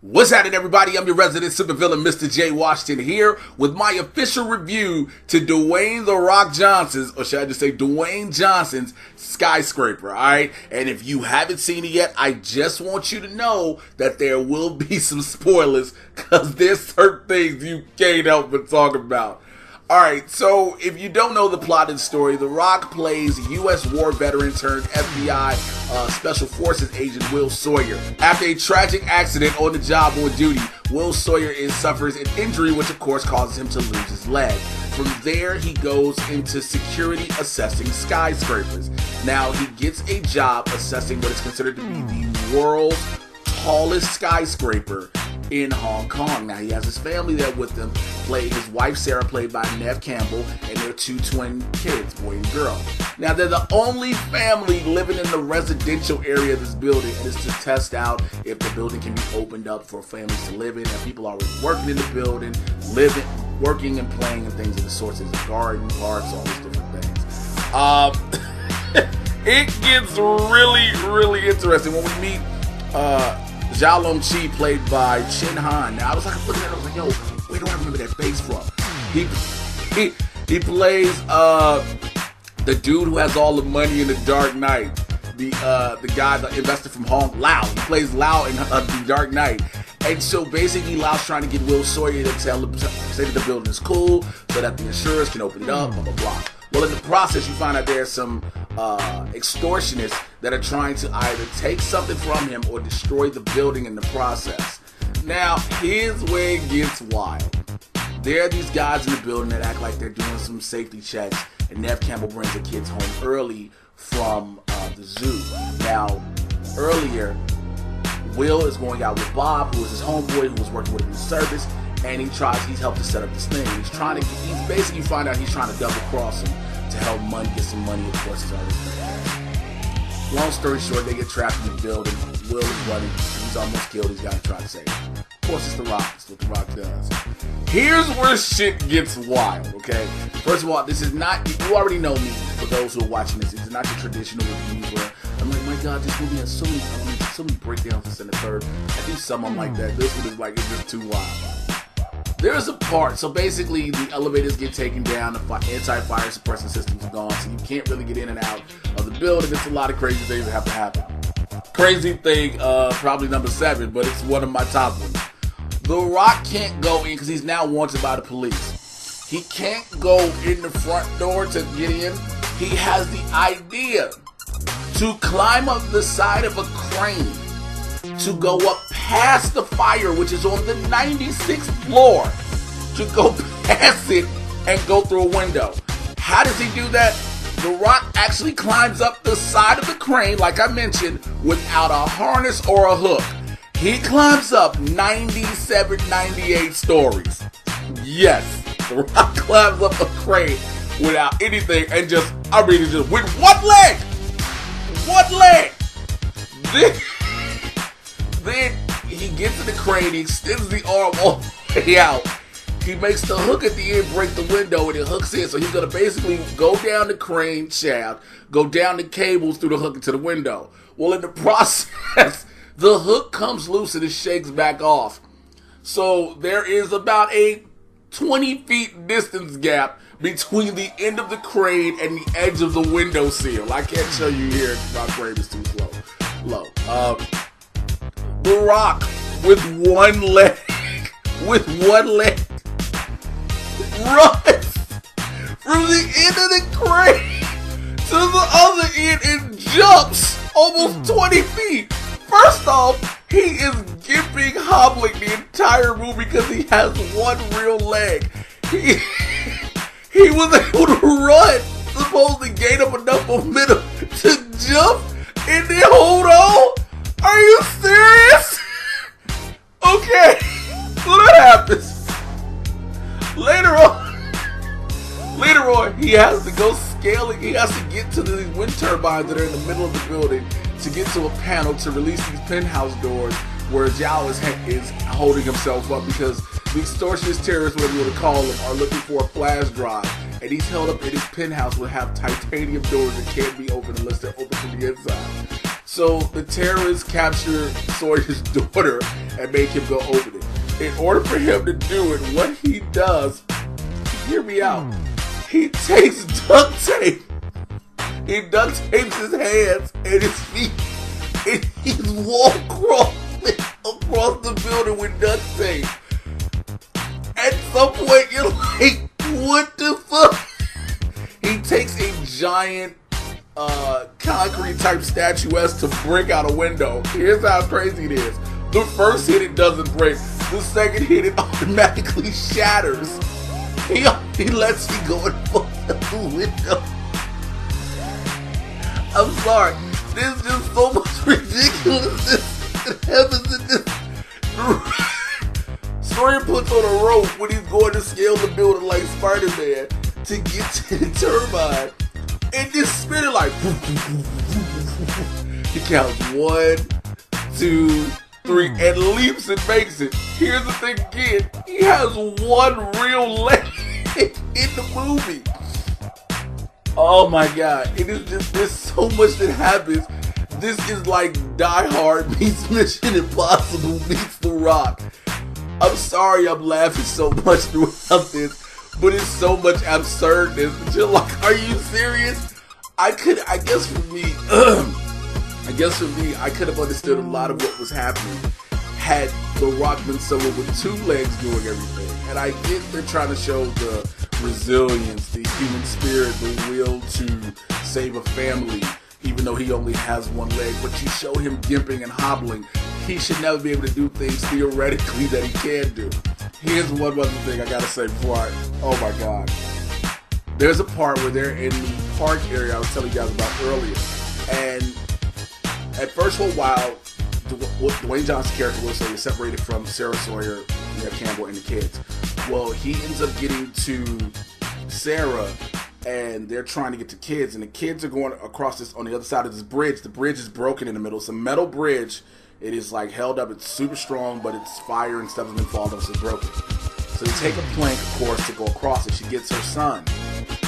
What's happening, everybody? I'm your resident supervillain, Mr. J. Washington, here with my official review to Dwayne "The Rock" Johnson's, or should I just say Dwayne Johnson's Skyscraper, alright? And if you haven't seen it yet, I just want you to know that there will be some spoilers, because there's certain things you can't help but talk about. Alright, so if you don't know the plot of the story, The Rock plays U.S. war veteran turned FBI Special Forces agent Will Sawyer. After a tragic accident on the job on duty, Will Sawyer suffers an injury which of course causes him to lose his leg. From there, he goes into security assessing skyscrapers. Now, he gets a job assessing what is considered to be the world's tallest skyscraper in Hong Kong. Now, he has his family there with him, his wife Sarah, played by Neve Campbell, and their two twin kids, boy and girl. Now, they're the only family living in the residential area of this building, and it's to test out if the building can be opened up for families to live in, and people are already working in the building, living, working and playing and things of the sorts. There's a garden, parks, all these different things. It gets really interesting when we meet Zhao Long Chi, played by Chin Han. Now, I was like looking at it, I was like, yo, where do I remember that face from? He plays the dude who has all the money in The Dark Knight. The guy, the investor from Lao. He plays Lao in The Dark Knight. And so basically, Lao's trying to get Will Sawyer to say that the building is cool, so that the insurers can open it up, blah, blah, blah. Well, in the process, you find out there's some extortionists that are trying to either take something from him or destroy the building in the process. Now, here's where it gets wild. There are these guys in the building that act like they're doing some safety checks, and Neve Campbell brings the kids home early from the zoo. Now, earlier, Will is going out with Bob, who is his homeboy, who was working with him in service, and he's helped to set up this thing. He's basically find out he's trying to double cross him to help get some money, of course, is all this thing. Long story short, they get trapped in the building. Will is running. He's almost killed. He's got to try to save him. Of course, it's The Rock. It's what The Rock does. Here's where shit gets wild, okay? First of all, this is not, you already know me, for those who are watching this, it's not your traditional reviews where I'm like, my God, this movie has so many elements, so many breakdowns, this and the third. I do some, I'm like that. This one is like, it's just too wild. There's a part, so basically the elevators get taken down, the anti-fire suppressant systems are gone, so you can't really get in and out of the building. It's a lot of crazy things that have to happen. Crazy thing, probably number 7, but it's one of my top ones. The Rock can't go in because he's now wanted by the police. He can't go in the front door to get in. He has the idea to climb up the side of a crane to go up past the fire, which is on the 96th floor, to go past it and go through a window. How does he do that? The Rock actually climbs up the side of the crane, like I mentioned, without a harness or a hook. He climbs up 97, 98 stories. Yes, The Rock climbs up a crane without anything and just with one leg! One leg! Then he gets in the crane, he extends the arm all the way out. He makes the hook at the end break the window, and it hooks in. So he's going to basically go down the crane shaft, go down the cables through the hook into the window. Well, in the process, the hook comes loose and it shakes back off. So there is about a 20 feet distance gap between the end of the crane and the edge of the window sill. I can't show you here, my frame is too low. The Rock with one leg runs from the end of the crane to the other end and jumps almost 20 feet. First off, he is gimping, hobbling the entire movie because he has one real leg. He was able to run, supposedly gain up enough momentum to jump and then hold on. Are you serious? Okay, so that happens. Later on, he has to go scaling. He has to get to these wind turbines that are in the middle of the building to get to a panel to release these penthouse doors where Zhao is holding himself up because the extortionist terrorists, whatever you want to call them, are looking for a flash drive. And he's held up in his penthouse will have titanium doors that can't be opened unless they're open from the inside. So the terrorists capture Sawyer's daughter and make him go open it. In order for him to do it, what he does, hear me out, he takes duct tape. He duct tapes his hands and his feet, and he's walking across the building with duct tape. At some point, you're like, what the fuck? He takes a giant concrete type statuette to break out a window. Here's how crazy it is. The first hit, it doesn't break. The second hit, it automatically shatters. He lets me go and fuck the window. I'm sorry. There's just so much ridiculousness that happens in this. Sawyer puts on a rope when he's going to scale the building like Spider-Man to get to the turbine. And just spin it like. He counts 1, 2, 3, and leaps and makes it. Here's the thing again. He has one real leg in the movie. Oh my god. It is just, there's so much that happens. This is like Die Hard meets Mission Impossible meets The Rock. I'm sorry I'm laughing so much throughout this, but it's so much absurdness. But you're like, are you serious? I guess for me, I could have understood a lot of what was happening had The Rock been someone with 2 legs doing everything. And I get they're trying to show the resilience, the human spirit, the will to save a family, even though he only has 1 leg. But you show him gimping and hobbling. He should never be able to do things theoretically that he can do. Here's one other thing I gotta say before oh my god. There's a part where they're in the park area I was telling you guys about earlier. And at first for a while, Dwayne Johnson's character Will Sawyer is separated from Sarah Sawyer, Neve Campbell, and the kids. Well, he ends up getting to Sarah, and they're trying to get to kids, and the kids are going across this on the other side of this bridge. The bridge is broken in the middle. It's a metal bridge. It is like held up. It's super strong, but it's fire and stuff has been falling off, so it's broken. So they take a plank, of course, to go across it. She gets her son.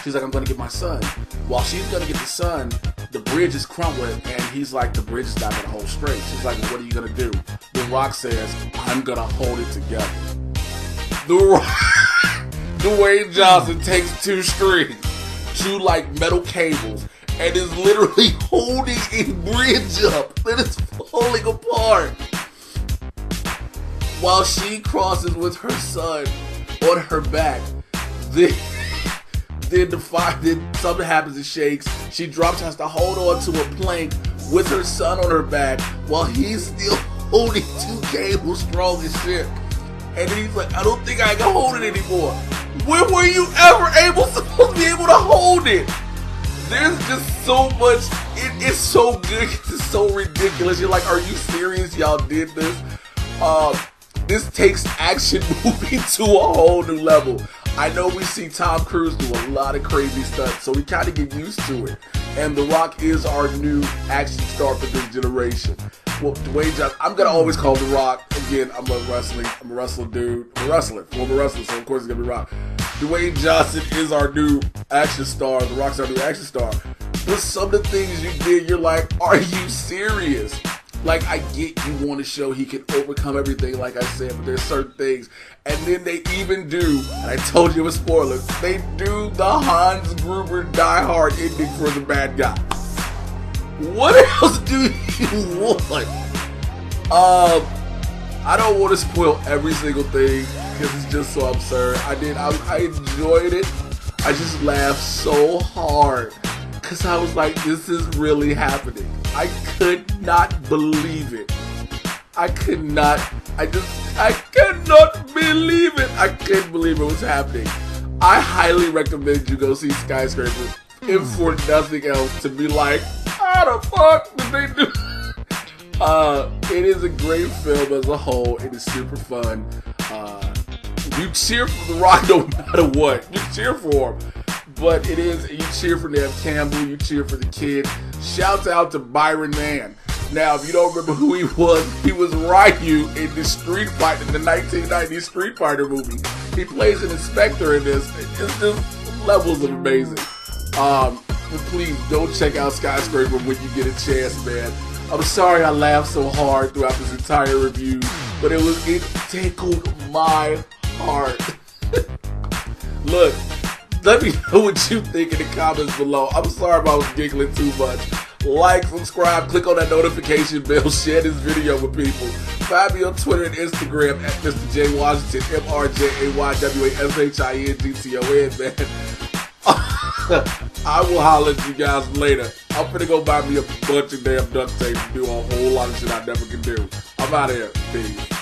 She's like, I'm going to get my son. While she's going to get the son, the bridge is crumbling, and he's like, the bridge is not going to hold straight. She's like, well, what are you going to do? The Rock says, I'm going to hold it together. Dwayne Johnson takes 2 strings, 2 like metal cables, and is literally holding a bridge up that is falling apart while she crosses with her son on her back. Then something happens, it shakes. She drops, has to hold on to a plank with her son on her back while he's still holding 2 cables strong as shit. And then he's like, I don't think I can hold it anymore. When were you ever supposed to be able to hold it? There's just so much, it's so good, it's so ridiculous. You're like, are you serious? Y'all did this? This takes action movie to a whole new level. I know we see Tom Cruise do a lot of crazy stuff, so we kind of get used to it. And The Rock is our new action star for this generation. Well, Dwayne Johnson, I'm going to always call The Rock. Again, I'm a wrestler dude. I'm a wrestler, former wrestler, so of course it's going to be Rock. Dwayne Johnson is our new action star. The Rock's our new action star. But some of the things you did, you're like, are you serious? Like, I get you want to show he can overcome everything, like I said, but there's certain things. And then they even do, and I told you it was spoilers, they do the Hans Gruber Die Hard ending for the bad guy. What else do you want? I don't want to spoil every single thing because it's just so absurd. I enjoyed it. I just laughed so hard because I was like, this is really happening. I could not believe it. I could not believe it. I couldn't believe it was happening. I highly recommend you go see Skyscraper, if for nothing else, to be like, how the fuck did they do? It is a great film as a whole. It is super fun. You cheer for The Rock no matter what. You cheer for him. But it is, you cheer for Neve Campbell, you cheer for the kid. Shouts out to Byron Mann. Now, if you don't remember who he was Ryu in the Street Fighter, in the 1990 Street Fighter movie. He plays an inspector in this. It's just levels of amazing. But please, go check out Skyscraper when you get a chance, man. I'm sorry I laughed so hard throughout this entire review, but it tickled my heart. Look, let me know what you think in the comments below. I'm sorry if I was giggling too much. Like, subscribe, click on that notification bell, share this video with people. Find me on Twitter and Instagram at Mr. J Washington, MRJAYWASHINGTON, man. I will holler at you guys later. I'm finna go buy me a bunch of damn duct tape and do a whole lot of shit I never can do. I'm out of here. Peace.